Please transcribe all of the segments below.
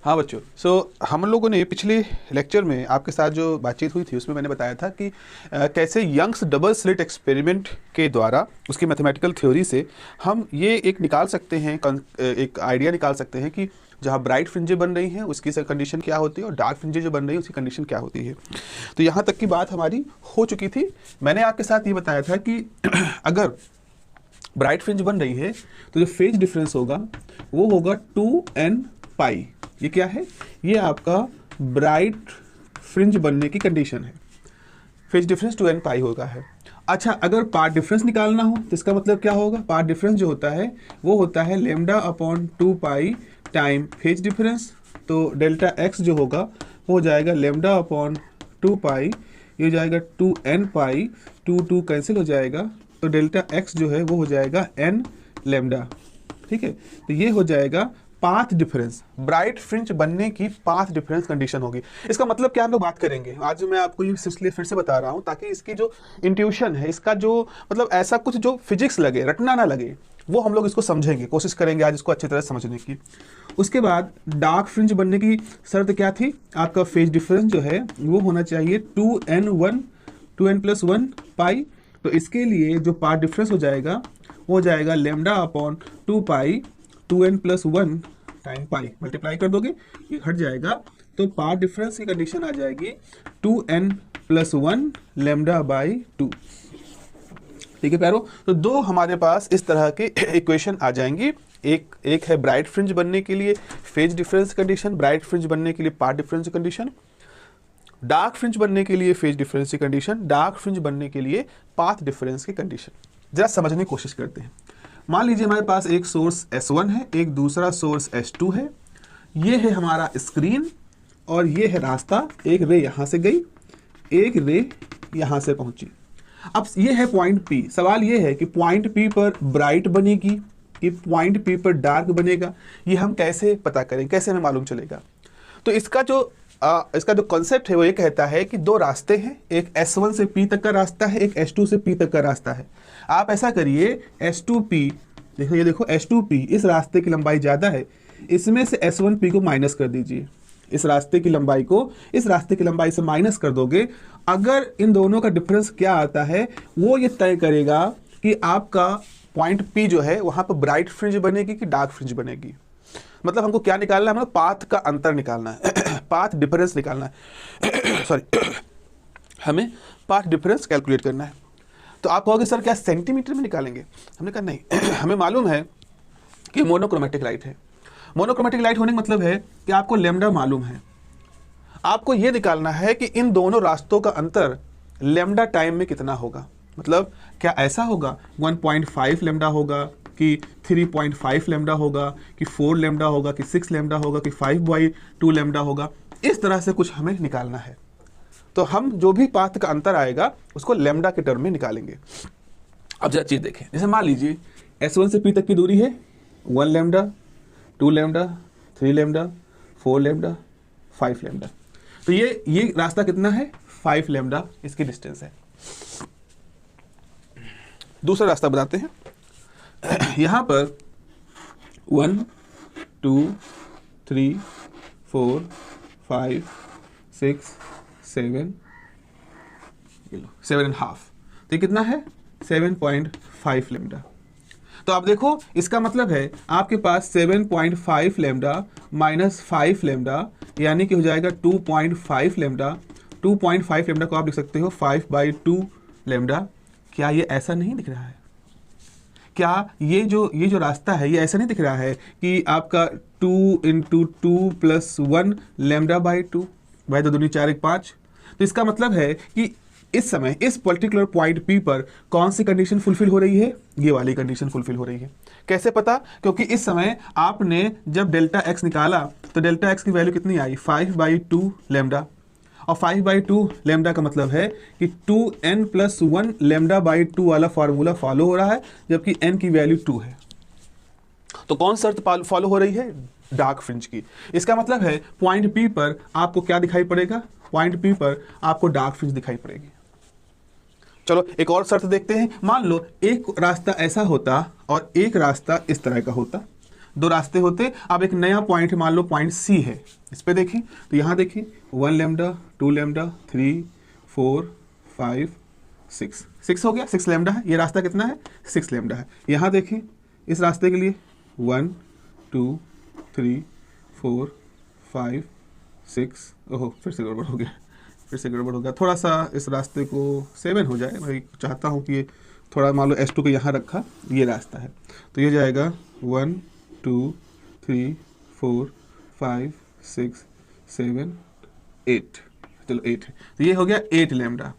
हाँ बच्चों, हम लोगों ने पिछले लेक्चर में आपके साथ जो बातचीत हुई थी उसमें मैंने बताया था कि कैसे यंग्स डबल स्लिट एक्सपेरिमेंट के द्वारा उसकी मैथमेटिकल थ्योरी से हम ये एक निकाल सकते हैं, एक आइडिया निकाल सकते हैं कि जहाँ ब्राइट फ्रिंजें बन रही हैं उसकी कंडीशन क्या होती है और डार्क फ्रिंजें जो बन रही हैं उसकी कंडीशन क्या होती है। तो यहाँ तक की बात हमारी हो चुकी थी। मैंने आपके साथ ये बताया था कि अगर ब्राइट फ्रिंज बन रही है तो जो फेज डिफरेंस होगा वो होगा 2n पाई। ये क्या है? ये आपका ब्राइट फ्रिंज बनने की कंडीशन है। फेज डिफरेंस 2n पाई होगा है। अच्छा, अगर पार्ट डिफरेंस निकालना हो तो इसका मतलब क्या होगा? पार्ट डिफरेंस जो होता है वो होता है लेमडा अपॉन 2 पाई टाइम फेज डिफरेंस। तो डेल्टा एक्स जो होगा वो हो जाएगा लेमडा अपॉन 2 पाई, ये हो जाएगा 2n पाई, 2 कैंसिल हो जाएगा, तो डेल्टा एक्स जो है वो हो जाएगा n लेमडा। ठीक है, तो ये हो जाएगा पाथ डिफरेंस, ब्राइट फ्रिंज बनने की पाथ डिफरेंस कंडीशन होगी। इसका मतलब क्या हम लोग बात करेंगे आज। मैं आपको ये इसलिए फिर से बता रहा हूं ताकि इसकी जो इंट्यूशन है, इसका जो मतलब ऐसा कुछ जो फिजिक्स लगे, रटना ना लगे, वो हम लोग इसको समझेंगे, कोशिश करेंगे आज इसको अच्छी तरह समझने की। उसके बाद डार्क फ्रिंज बनने की शर्त क्या थी? आपका फेज डिफरेंस जो है वो होना चाहिए 2n पाई। तो इसके लिए जो पार्ट डिफरेंस हो जाएगा वो हो जाएगा लेमडा अपॉन 2 पाई 2n+1 टाइम पाई, मल्टीप्लाई कर दोगे ये हट जाएगा, तो पार्ट डिफरेंस की कंडीशन आ जाएगी 2n+1 लेमडा बाई 2। ठीक है प्यारो, तो दो हमारे पास इस तरह के इक्वेशन आ जाएंगी। एक है ब्राइट फ्रिंज बनने के लिए phase difference condition, bright fringe बनने के लिए path difference condition, dark fringe बनने के लिए फेज डिफरेंस की कंडीशन, डार्क फ्रिंज बनने के लिए पाथ डिफरेंस की कंडीशन। जरा समझने की कोशिश करते हैं। मान लीजिए हमारे पास एक सोर्स S1 है, एक दूसरा सोर्स S2 है, ये है हमारा स्क्रीन और ये है रास्ता। एक रे यहां से गई, एक रे यहां से पहुंची। अब ये है पॉइंट P। सवाल ये है कि पॉइंट P पर ब्राइट बनेगी कि पॉइंट P पर डार्क बनेगा, ये हम कैसे पता करें, कैसे हमें मालूम चलेगा? तो इसका जो कॉन्सेप्ट है वो ये कहता है कि दो रास्ते हैं, एक S1 से P तक का रास्ता है, एक S2 से P तक का रास्ता है। आप ऐसा करिए, S2P देखो, ये देखो S2P, इस रास्ते की लंबाई ज़्यादा है, इसमें से S1P को माइनस कर दीजिए। इस रास्ते की लंबाई को इस रास्ते की लंबाई से माइनस कर दोगे, अगर इन दोनों का डिफरेंस क्या आता है वो ये तय करेगा कि आपका पॉइंट P जो है वहाँ पर ब्राइट फ्रिंज बनेगी कि डार्क फ्रिंज बनेगी। मतलब हमको क्या निकालना है? मतलब पाथ का अंतर निकालना है, पाथ डिफरेंस निकालना है सॉरी हमें पाथ डिफरेंस कैलकुलेट करना है। तो आप कहोगे सर क्या सेंटीमीटर में निकालेंगे? हमने कहा नहीं हमें मालूम है कि मोनोक्रोमेटिक लाइट है। मोनोक्रोमेटिक लाइट होने का मतलब है कि आपको लेमडा मालूम है, आपको यह निकालना है कि इन दोनों रास्तों का अंतर लेमडा टाइम में कितना होगा। मतलब क्या ऐसा होगा 1.5 लेमडा होगा कि 3.5 लेमडा होगा कि 4 लेमडा होगा कि 6 लेमडा होगा कि 5/2 लेमडा होगा? इस तरह से कुछ हमें निकालना है। तो हम जो भी पाथ का अंतर आएगा उसको लेमडा के टर्म में निकालेंगे। अब जरा चीज देखें, जैसे मान लीजिए S1 से P तक की दूरी है 1 lambda, 2 lambda, 3 lambda, 4 lambda, 5 lambda. तो ये रास्ता कितना है? 5 लेमडा इसकी डिस्टेंस है। दूसरा रास्ता बताते हैं। यहां पर 1 2 3 4 5 6 7.5, तो कितना है? 7.5 लेमडा। तो आप देखो इसका मतलब है आपके पास 7.5 लेमडा माइनस 5 लेमडा यानी कि हो जाएगा 2.5 लेमडा। 2.5 लेमडा को आप लिख सकते हो 5/2 लेमडा। क्या ये ऐसा नहीं दिख रहा है? क्या ये जो रास्ता है ये ऐसा नहीं दिख रहा है कि आपका 2 × 2 + 1 लेमडा बाई 2, भाई 2 दूनी 4 1 5। तो इसका मतलब है कि इस समय इस पर्टिकुलर पॉइंट P पर कौन सी कंडीशन फुलफिल हो रही है? ये वाली कंडीशन फुलफिल हो रही है। कैसे पता? क्योंकि इस समय आपने जब डेल्टा x निकाला तो डेल्टा x की वैल्यू कितनी आई? 5/2 लेमडा। और 5/2 लेमडा का मतलब है कि 2n+1 लेमडा बाई 2 वाला फार्मूला फॉलो हो रहा है, जबकि n की वैल्यू 2 है। तो कौन शर्त फॉलो हो रही है? डार्क फ्रिंज की। इसका मतलब है पॉइंट P पर आपको क्या दिखाई पड़ेगा? पॉइंट P पर आपको डार्क फ्रिंज दिखाई पड़ेगी। चलो एक और शर्त देखते हैं। मान लो एक रास्ता ऐसा होता और एक रास्ता इस तरह का होता, दो रास्ते होते, अब एक नया पॉइंट मान लो पॉइंट सी है, इस पे देखें तो यहाँ देखिए 1 लैम्डा 2 लैम्डा 3 4 5 6 हो गया, 6 लैम्डा है। ये रास्ता कितना है? 6 लैम्डा है। यहाँ देखें इस रास्ते के लिए 1 2 3 4 5 6, ओहो फिर से गड़बड़ हो गया, थोड़ा सा इस रास्ते को 7 हो जाए। मैं चाहता हूँ कि ये थोड़ा मान लो S2 को यहाँ रखा, ये रास्ता है तो ये जाएगा 1 2 3 4 5 6 7 8, चलो 8 है, तो ये हो गया 8 लैम्डा।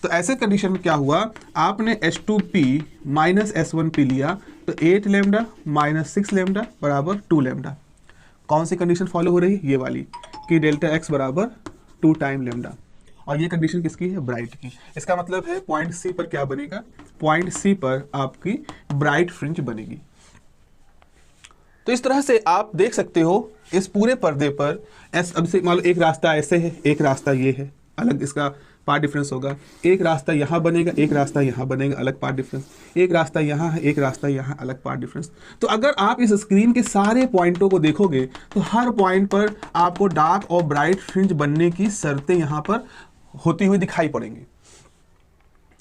तो ऐसे कंडीशन में क्या हुआ, आपने H2P माइनस S1P लिया तो 8 लैम्डा माइनस 6 लैम्डा बराबर 2 लैम्डा। कौन सी कंडीशन फॉलो हो रही है? ये वाली कि डेल्टा x बराबर 2 टाइम लैम्डा। और ये कंडीशन किसकी है? ब्राइट की। इसका मतलब है पॉइंट सी पर क्या बनेगा? पॉइंट सी पर आपकी ब्राइट फ्रिंज बनेगी। तो इस तरह से आप देख सकते हो इस पूरे पर्दे पर अब से मान लो एक रास्ता ऐसे है, एक रास्ता ये है, अलग इसका पार्ट डिफरेंस होगा। एक रास्ता यहाँ बनेगा, एक रास्ता यहाँ बनेगा, अलग पार्ट डिफरेंस। एक रास्ता यहाँ है, एक रास्ता यहाँ, अलग पार्ट डिफरेंस। तो अगर आप इस स्क्रीन के सारे पॉइंटों को देखोगे तो हर पॉइंट पर आपको डार्क और ब्राइट फ्रिंज बनने की शर्तें यहाँ पर होती हुई दिखाई पड़ेंगी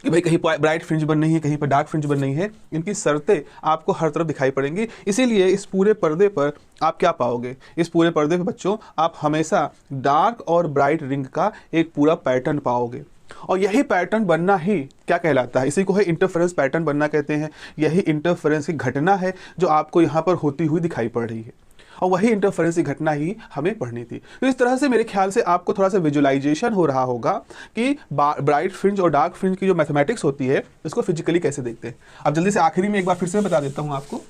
कि भाई कहीं ब्राइट फ्रिंज बन रही है, कहीं पर डार्क फ्रिंज बन रही है। इनकी शर्तें आपको हर तरफ दिखाई पड़ेंगी। इसीलिए इस पूरे पर्दे पर आप क्या पाओगे? इस पूरे पर्दे पर बच्चों आप हमेशा डार्क और ब्राइट रिंग का एक पूरा पैटर्न पाओगे। और यही पैटर्न बनना ही क्या कहलाता है? इसी को है इंटरफेरेंस पैटर्न बनना कहते हैं। यही इंटरफेरेंस की घटना है जो आपको यहाँ पर होती हुई दिखाई पड़ रही है, और वही इंटरफेरेंस की घटना ही हमें पढ़नी थी। तो इस तरह से मेरे ख्याल से आपको थोड़ा सा विजुअलाइजेशन हो रहा होगा कि ब्राइट फ्रिंज और डार्क फ्रिंज की जो मैथमेटिक्स होती है इसको फिजिकली कैसे देखते हैं। अब जल्दी से आखिरी में एक बार फिर से बता देता हूँ आपको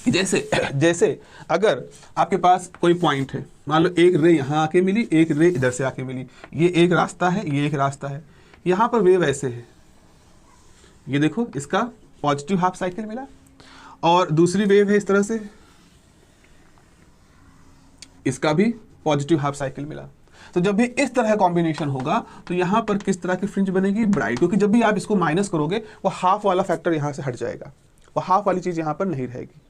कि जैसे अगर आपके पास कोई पॉइंट है, मान लो एक रे यहाँ आके मिली, एक रे इधर से आके मिली, ये एक रास्ता है, ये एक रास्ता है। यहाँ पर वेव ऐसे है, ये देखो इसका पॉजिटिव हाफ साइकिल मिला, और दूसरी वेव है इस तरह से, इसका भी पॉजिटिव हाफ साइकिल मिला। तो जब भी इस तरह कॉम्बिनेशन होगा तो यहाँ पर किस तरह की फ्रिंज बनेगी? ब्राइट, क्योंकि जब भी आप इसको माइनस करोगे वो हाफ वाला फैक्टर यहाँ से हट जाएगा, वो हाफ वाली चीज यहाँ पर नहीं रहेगी।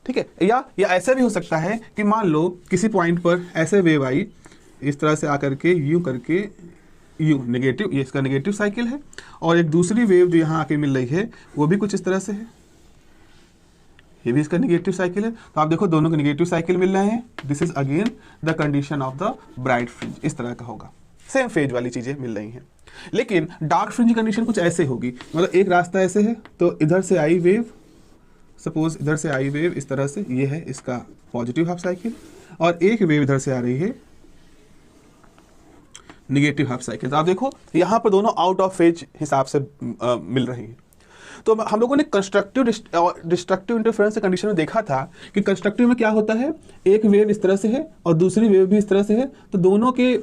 ठीक है, या ऐसा भी हो सकता है कि मान लो किसी पॉइंट पर ऐसे वेव आई, इस तरह से आकर के यूं करके यूं नेगेटिव, ये इसका नेगेटिव साइकिल है, और एक दूसरी वेव जो यहाँ आके मिल रही है वो भी कुछ इस तरह से है, ये भी इसका नेगेटिव साइकिल है। तो आप देखो दोनों के नेगेटिव साइकिल मिल रहे हैं। This is again the condition of the bright fringe. इस तरह का होगा, सेम फेज वाली चीजें मिल रही हैं। लेकिन डार्क फ्रिंज कंडीशन कुछ ऐसे होगी, मतलब एक रास्ता ऐसे है तो इधर से आई वेव, सपोज इधर से आई वेव इस तरह से, ये है इसका पॉजिटिव हाफ साइकिल, और एक वेव इधर से आ रही है नेगेटिव हाफ साइकिल। तो आप देखो यहाँ पर दोनों आउट ऑफ फेज हिसाब से मिल रही है। तो हम लोगों ने कंस्ट्रक्टिव और डिस्ट्रक्टिव इंटरफेरेंस कंडीशन में देखा था कि कंस्ट्रक्टिव में क्या होता है, एक वेव इस तरह से है और दूसरी वेव भी इस तरह से है, तो दोनों के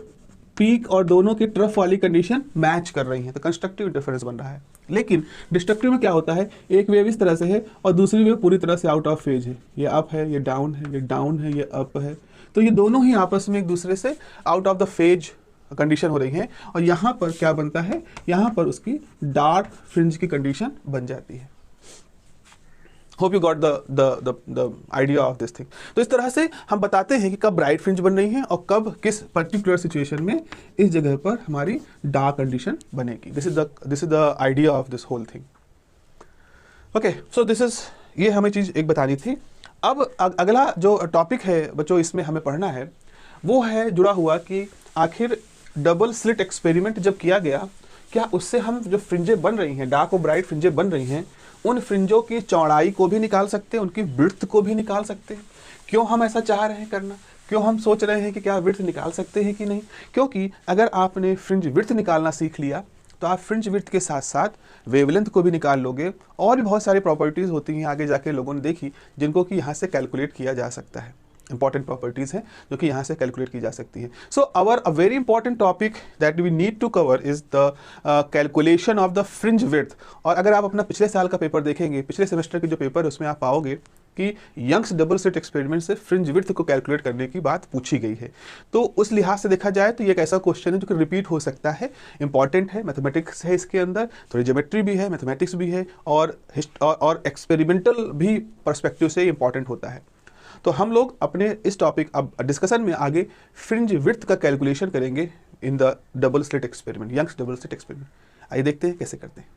पीक और दोनों के ट्रफ वाली कंडीशन मैच कर रही है, तो कंस्ट्रक्टिव इंटरफेरेंस बन रहा है। लेकिन डिस्ट्रक्टिव में क्या होता है, एक वेव इस तरह से है और दूसरी वेव पूरी तरह से आउट ऑफ फेज है, ये अप है, ये डाउन है, ये डाउन है, ये अप है, तो ये दोनों ही आपस में एक दूसरे से out of the phase condition हो रही है। और यहाँ पर क्या बनता है, यहाँ पर उसकी डार्क फ्रिंज की कंडीशन बन जाती है। Hope you got the idea of this thing. तो इस तरह से हम बताते हैं कि कब ब्राइट फ्रिंज बन रही है और कब किस पर्टिकुलर सिचुएशन में इस जगह पर हमारी डार्क कंडीशन बनेगी। This is the idea of this whole thing. Okay, so this is, ये हमें चीज एक बतानी थी। अब अगला जो टॉपिक है बच्चों इसमें हमें पढ़ना है वो है जुड़ा हुआ कि आखिर डबल स्लिट एक्सपेरिमेंट जब किया गया, क्या उससे हम जो फ्रिंजें बन रही हैं, डार्क और ब्राइट फ्रिंजें बन रही हैं, उन फ्रिंजों की चौड़ाई को भी निकाल सकते हैं, उनकी विड्थ को भी निकाल सकते हैं। क्यों हम ऐसा चाह रहे हैं करना, क्यों हम सोच रहे हैं कि क्या विड्थ निकाल सकते हैं कि नहीं? क्योंकि अगर आपने फ्रिंज विड्थ निकालना सीख लिया तो आप फ्रिंज विड्थ के साथ साथ वेवलेंथ को भी निकाल लोगे, और भी बहुत सारी प्रॉपर्टीज़ होती हैं आगे जाके लोगों ने देखी जिनको कि यहाँ से कैलकुलेट किया जा सकता है। इंपॉर्टेंट प्रॉपर्टीज हैं जो कि यहाँ से कैलकुलेट की जा सकती है। So a very important topic that we need to cover is the calculation of the fringe width. और अगर आप अपना पिछले साल का पेपर देखेंगे, पिछले सेमेस्टर के जो पेपर है उसमें आप पाओगे कि यंग्स डबल स्लिट एक्सपेरिमेंट से फ्रिंज विड्थ को कैलकुलेट करने की बात पूछी गई है। तो उस लिहाज से देखा जाए तो ये एक ऐसा क्वेश्चन है जो कि रिपीट हो सकता है, इंपॉर्टेंट है, मैथमेटिक्स है इसके अंदर, थोड़ी ज्योमेट्री भी है, मैथमेटिक्स भी है, और एक्सपेरिमेंटल भी पर्सपेक्टिव से इंपॉर्टेंट होता है। तो हम लोग अपने इस टॉपिक अब डिस्कशन में आगे फ्रिंज विड्थ का कैलकुलेशन करेंगे in the double slit experiment, Young's double slit experiment. आइए देखते हैं कैसे करते हैं।